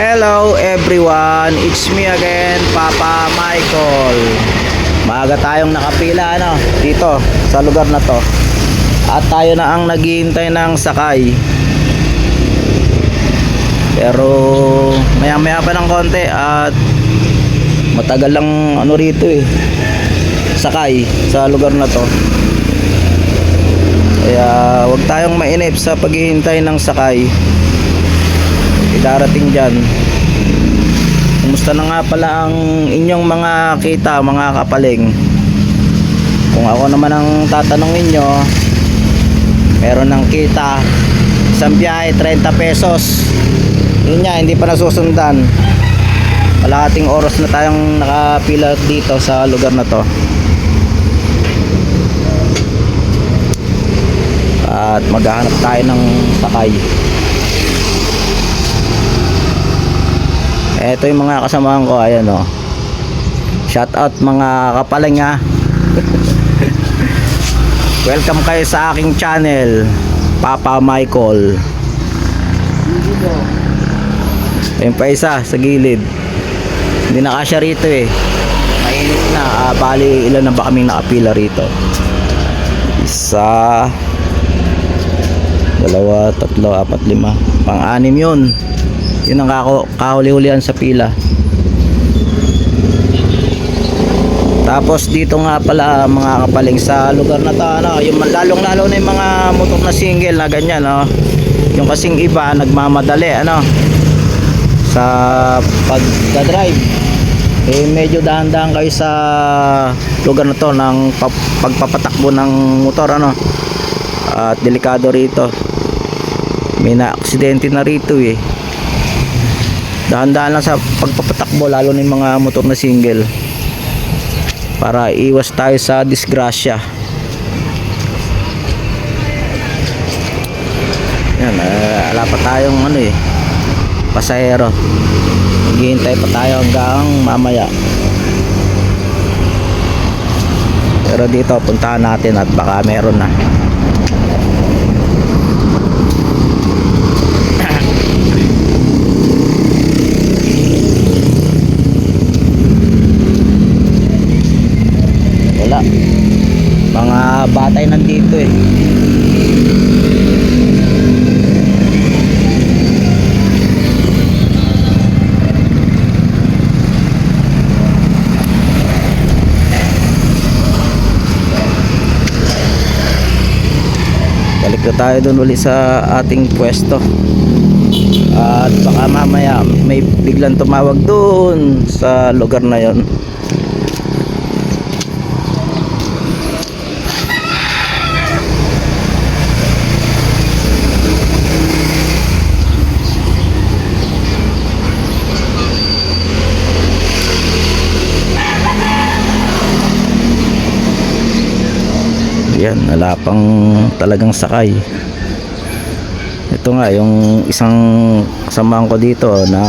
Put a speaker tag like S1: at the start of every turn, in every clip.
S1: Hello everyone, it's me again, Papa Michael. Maaga tayong nakapila dito sa lugar na to. At tayo na ang naghihintay ng sakay. Pero maya maya pa ng konti at matagal lang rito sakay sa lugar na to. Kaya wag tayong mainip sa paghihintay ng sakay. Darating dyan. Kumusta na nga pala ang inyong mga kita, mga kapaling? Kung ako naman ang tatanungin nyo, meron ng kita, isang biyahe 30 pesos. Yun nga, hindi pa nasusundan. Kalahating oras na tayong nakapila dito sa lugar na to. At maghahanap tayo ng sakay. Ito yung mga kasamahan ko, ayan shout out mga kapaling Welcome kayo sa aking channel, Papa Michael. Ayun pa isa sa gilid. Hindi na kasya rito mainit na. Bali ilan na ba kaming nakapila rito? Isa, dalawa, tatlo, apat, lima, pang-anim yun. Yun ang kahuli-hulihan sa pila. Tapos dito nga pala mga kapaling, sa lugar na to yung lalong-lalo na yung mga motor na single na ganyan yung kasing iba nagmamadali sa pagdadrive. Medyo dahan-dahan kayo sa lugar na to ng pagpapatakbo ng motor at delikado rito. May na-aksidente na rito Dahan-dahan lang sa pagpapatakbo, lalo na yung mga motor na single, para iwas tayo sa disgrasya. Yan, wala pa tayong pasahero. Maghihintay pa tayo hanggang mamaya. Pero dito puntahan natin at baka meron na. Mga batay nandito Balik na tayo dun ulit sa ating pwesto. At baka mamaya may biglang tumawag dun sa lugar na yon. Yan, wala pang talagang sakay. Ito nga yung isang kasamahan ko dito na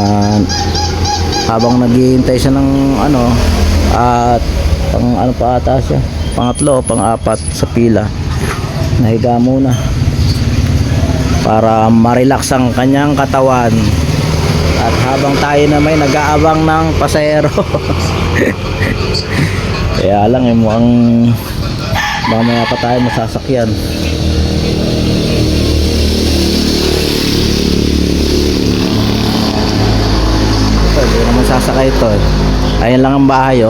S1: habang naghihintay siya ng at pang pa ata siya, pangatlo o pang-apat sa pila, nahiga muna para ma-relax ang kanyang katawan. At habang tayo na may nag-aabang ng pasahero kaya lang mukhang mamaya pa tayo masasakyan. Ito, hindi naman sasakay ito Ayan lang ang bahay